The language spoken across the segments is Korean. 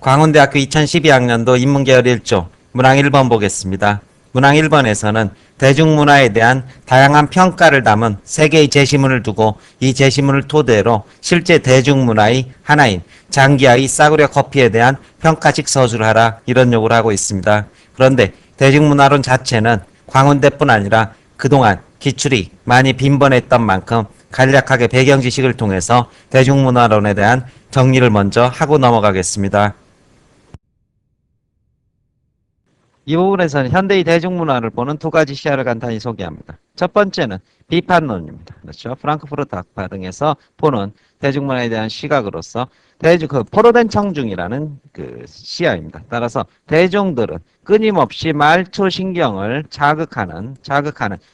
광운대학교 2012학년도 인문계열 1조 문항 1번 보겠습니다. 문항 1번에서는 대중문화에 대한 다양한 평가를 담은 3개의 제시문을 두고 이 제시문을 토대로 실제 대중문화의 하나인 장기하의 싸구려 커피에 대한 평가식 서술을 하라, 이런 요구를 하고 있습니다. 그런데 대중문화론 자체는 광운대뿐 아니라 그동안 기출이 많이 빈번했던 만큼 간략하게 배경 지식을 통해서 대중문화론에 대한 정리를 먼저 하고 넘어가겠습니다. 이 부분에서는 현대의 대중문화를 보는 두 가지 시야를 간단히 소개합니다. 첫 번째는 비판론입니다. 그렇죠. 프랑크푸르트 학파 등에서 보는 대중문화에 대한 시각으로서 포로된 청중이라는 시야입니다. 따라서 대중들은 끊임없이 말초신경을 자극하는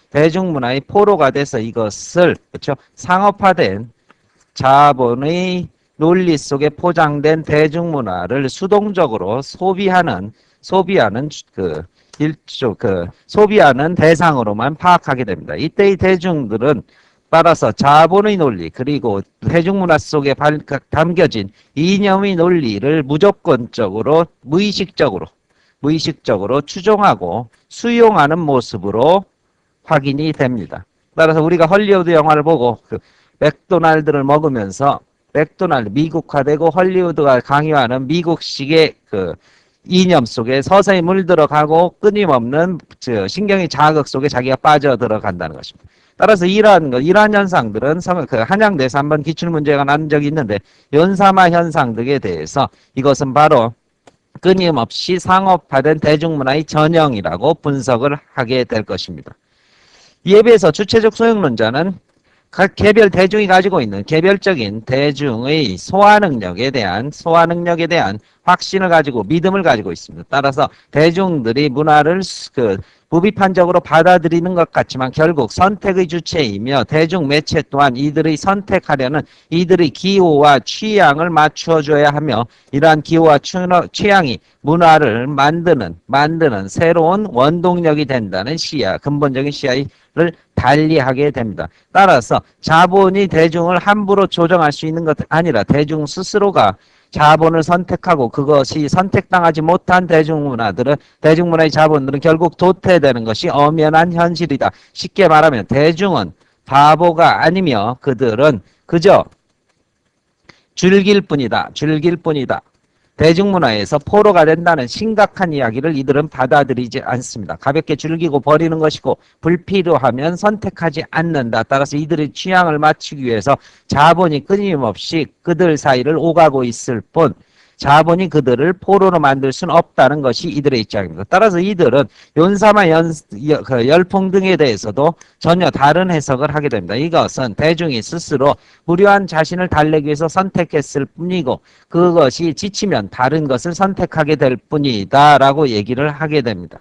대중문화의 포로가 돼서 이것을, 그렇죠, 상업화된 자본의 논리 속에 포장된 대중문화를 수동적으로 소비하는 대상으로만 파악하게 됩니다. 이때의 대중들은 따라서 자본의 논리 그리고 대중문화 속에 담겨진 이념의 논리를 무조건적으로 무의식적으로 추종하고 수용하는 모습으로 확인이 됩니다. 따라서 우리가 헐리우드 영화를 보고 맥도날드를 먹으면서 미국화되고 헐리우드가 강요하는 미국식의 이념 속에 서서히 물들어가고 끊임없는 신경의 자극 속에 자기가 빠져들어간다는 것입니다. 따라서 이러한 현상들은 한양대에서 한번 기출문제가 난 적이 있는데, 연사마 현상 등에 대해서 이것은 바로 끊임없이 상업화된 대중문화의 전형이라고 분석을 하게 될 것입니다. 이에 비해서 주체적 소형론자는 각 개별 대중이 가지고 있는 개별적인 대중의 소화 능력에 대한 확신을 가지고 믿음을 가지고 있습니다. 따라서 대중들이 문화를 무비판적으로 받아들이는 것 같지만 결국 선택의 주체이며 대중 매체 또한 이들의 선택하려는 이들의 기호와 취향을 맞추어줘야 하며, 이러한 기호와 취향이 문화를 만드는 새로운 원동력이 된다는 근본적인 시야를 달리하게 됩니다. 따라서 자본이 대중을 함부로 조정할 수 있는 것 아니라 대중 스스로가 자본을 선택하고 그것이 선택당하지 못한 대중문화의 자본들은 결국 도태되는 것이 엄연한 현실이다. 쉽게 말하면 대중은 바보가 아니며 그들은 그저 즐길 뿐이다. 대중문화에서 포로가 된다는 심각한 이야기를 이들은 받아들이지 않습니다. 가볍게 즐기고 버리는 것이고 불필요하면 선택하지 않는다. 따라서 이들의 취향을 맞추기 위해서 자본이 끊임없이 그들 사이를 오가고 있을 뿐 자본이 그들을 포로로 만들 수는 없다는 것이 이들의 입장입니다. 따라서 이들은 연사마 열풍 등에 대해서도 전혀 다른 해석을 하게 됩니다. 이것은 대중이 스스로 무료한 자신을 달래기 위해서 선택했을 뿐이고 그것이 지치면 다른 것을 선택하게 될 뿐이다 라고 얘기를 하게 됩니다.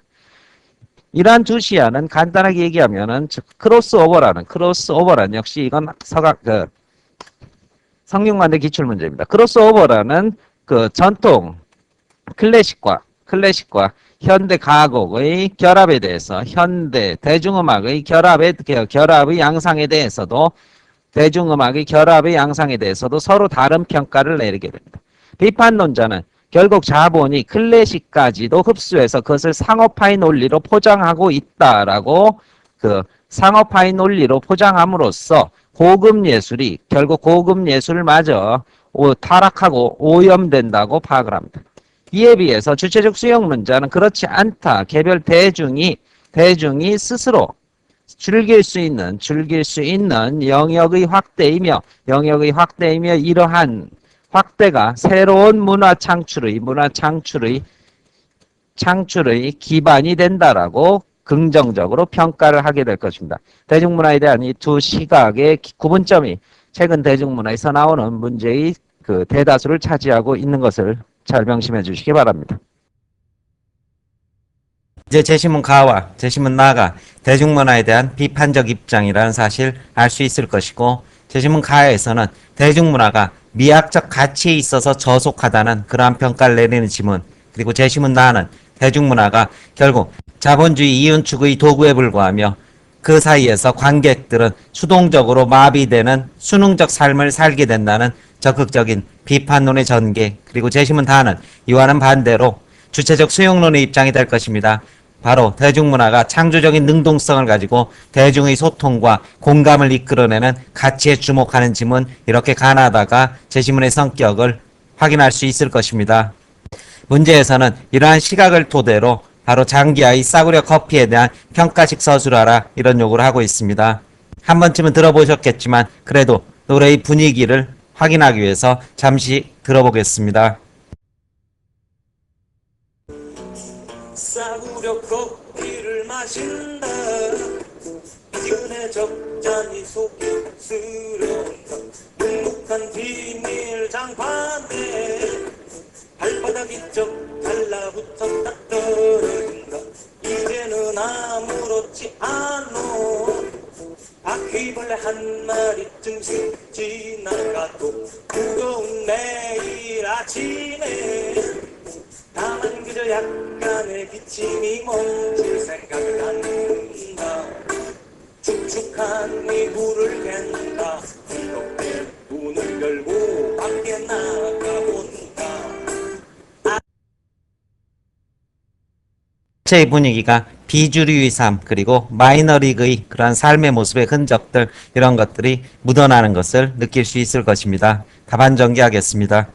이러한 두 시야는 간단하게 얘기하면은 크로스오버라는 역시 이건 성균관대 기출문제입니다. 크로스오버라는 전통 클래식과 현대 가곡의 결합에 대해서, 현대 대중음악의 결합의 양상에 대해서도 서로 다른 평가를 내리게 됩니다. 비판론자는 결국 자본이 클래식까지도 흡수해서 그것을 상업화의 논리로 포장하고 있다라고 상업화의 논리로 포장함으로써 결국 고급 예술마저 타락하고 오염된다고 파악을 합니다. 이에 비해서 주체적 수용론자는 그렇지 않다. 개별 대중이 스스로 즐길 수 있는 영역의 확대이며 이러한 확대가 새로운 문화 창출의 기반이 된다라고 긍정적으로 평가를 하게 될 것입니다. 대중문화에 대한 이 두 시각의 구분점이 최근 대중문화에서 나오는 문제의 대다수를 차지하고 있는 것을 잘 명심해 주시기 바랍니다. 이제 제시문 가와 제시문 나가 대중문화에 대한 비판적 입장이라는 사실 알 수 있을 것이고, 제시문 가에서는 대중문화가 미학적 가치에 있어서 저속하다는 그러한 평가를 내리는 지문, 그리고 제시문 나는 대중문화가 결국 자본주의 이윤축의 도구에 불과하며 그 사이에서 관객들은 수동적으로 마비되는 수능적 삶을 살게 된다는 적극적인 비판론의 전개, 그리고 재심은 다하는 이와는 반대로 주체적 수용론의 입장이 될 것입니다. 바로 대중문화가 창조적인 능동성을 가지고 대중의 소통과 공감을 이끌어내는 가치에 주목하는 지문, 이렇게 가나다가 제시문의 성격을 확인할 수 있을 것입니다. 문제에서는 이러한 시각을 토대로 바로 장기하의 싸구려 커피에 대한 평가식 서술을 하라, 이런 요구를 하고 있습니다. 한 번쯤은 들어보셨겠지만 그래도 노래의 분위기를 확인하기 위해서 잠시 들어보겠습니다. 싸구려 커피를 마신다. 미지근해 적잖이 속이 쓰려온다. 눅눅한 비닐 장판에 발바닥이 쩍 달라붙었다 떨어진다. 이제는 아무렇지 않어. 바퀴벌레 한 마리쯤 슥 지나가도 무거운 내일 아침에 다만 그저 약간의 기침이 멈출 생각을 한다. 축축한 이불을 갠다. 이렇게 문을 열고 밖에 나가본다. 의 분위기가 비주류의 삶, 그리고 마이너리그의 그러한 삶의 모습의 흔적들, 이런 것들이 묻어나는 것을 느낄 수 있을 것입니다. 답안 전개하겠습니다.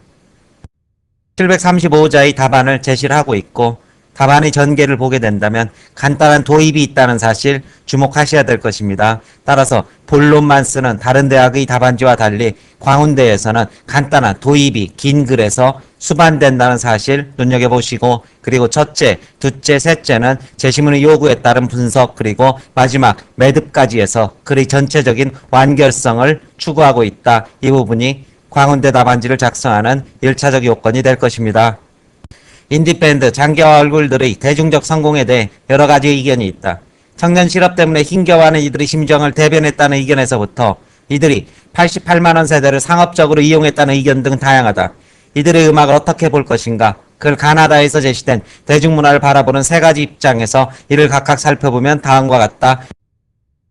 735자의 답안을 제시를 하고 있고, 답안의 전개를 보게 된다면 간단한 도입이 있다는 사실 주목하셔야 될 것입니다. 따라서 본론만 쓰는 다른 대학의 답안지와 달리 광운대에서는 간단한 도입이 긴 글에서 수반된다는 사실 눈여겨보시고, 그리고 첫째, 둘째, 셋째는 제시문의 요구에 따른 분석, 그리고 마지막 매듭까지 해서 글의 전체적인 완결성을 추구하고 있다. 이 부분이 광운대 답안지를 작성하는 1차적 요건이 될 것입니다. 인디밴드 장기화 얼굴들의 대중적 성공에 대해 여러 가지 의견이 있다. 청년 실업 때문에 힘겨워하는 이들의 심정을 대변했다는 의견에서부터 이들이 88만원 세대를 상업적으로 이용했다는 의견 등 다양하다. 이들의 음악을 어떻게 볼 것인가? 그걸 가나다에서 제시된 대중문화를 바라보는 세 가지 입장에서 이를 각각 살펴보면 다음과 같다.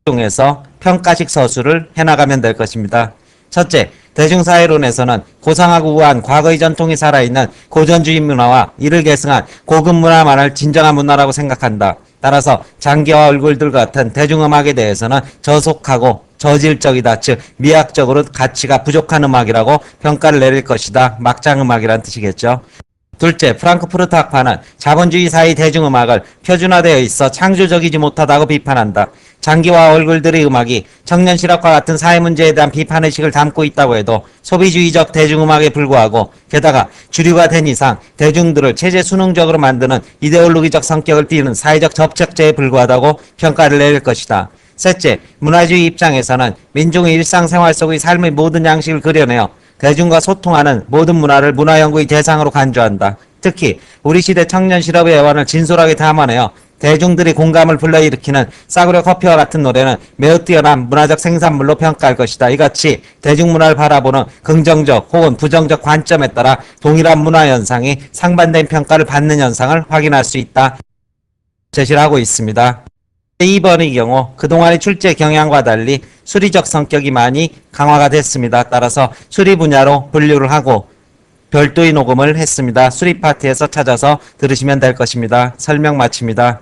중에서 평가식 서술을 해나가면 될 것입니다. 첫째, 대중사회론에서는 고상하고 우아한 과거의 전통이 살아있는 고전주의 문화와 이를 계승한 고급 문화만을 진정한 문화라고 생각한다. 따라서 장기화 얼굴들 같은 대중음악에 대해서는 저속하고 저질적이다. 즉 미학적으로 가치가 부족한 음악이라고 평가를 내릴 것이다. 막장음악이란 뜻이겠죠. 둘째, 프랑크푸르트 학파는 자본주의 사회 대중음악을 표준화되어 있어 창조적이지 못하다고 비판한다. 장기화 얼굴들의 음악이 청년 실업과 같은 사회 문제에 대한 비판의식을 담고 있다고 해도 소비주의적 대중음악에 불과하고, 게다가 주류가 된 이상 대중들을 체제 순응적으로 만드는 이데올로기적 성격을 띠는 사회적 접촉제에 불과하다고 평가를 내릴 것이다. 셋째, 문화주의 입장에서는 민중의 일상생활 속의 삶의 모든 양식을 그려내어 대중과 소통하는 모든 문화를 문화연구의 대상으로 간주한다. 특히 우리 시대 청년 실업의 애환을 진솔하게 담아내어 대중들이 공감을 불러일으키는 싸구려 커피와 같은 노래는 매우 뛰어난 문화적 생산물로 평가할 것이다. 이같이 대중문화를 바라보는 긍정적 혹은 부정적 관점에 따라 동일한 문화 현상이 상반된 평가를 받는 현상을 확인할 수 있다. 제시를 하고 있습니다. 2번의 경우 그동안의 출제 경향과 달리 수리적 성격이 많이 강화가 됐습니다. 따라서 수리 분야로 분류를 하고 별도의 녹음을 했습니다. 수리 파트에서 찾아서 들으시면 될 것입니다. 설명 마칩니다.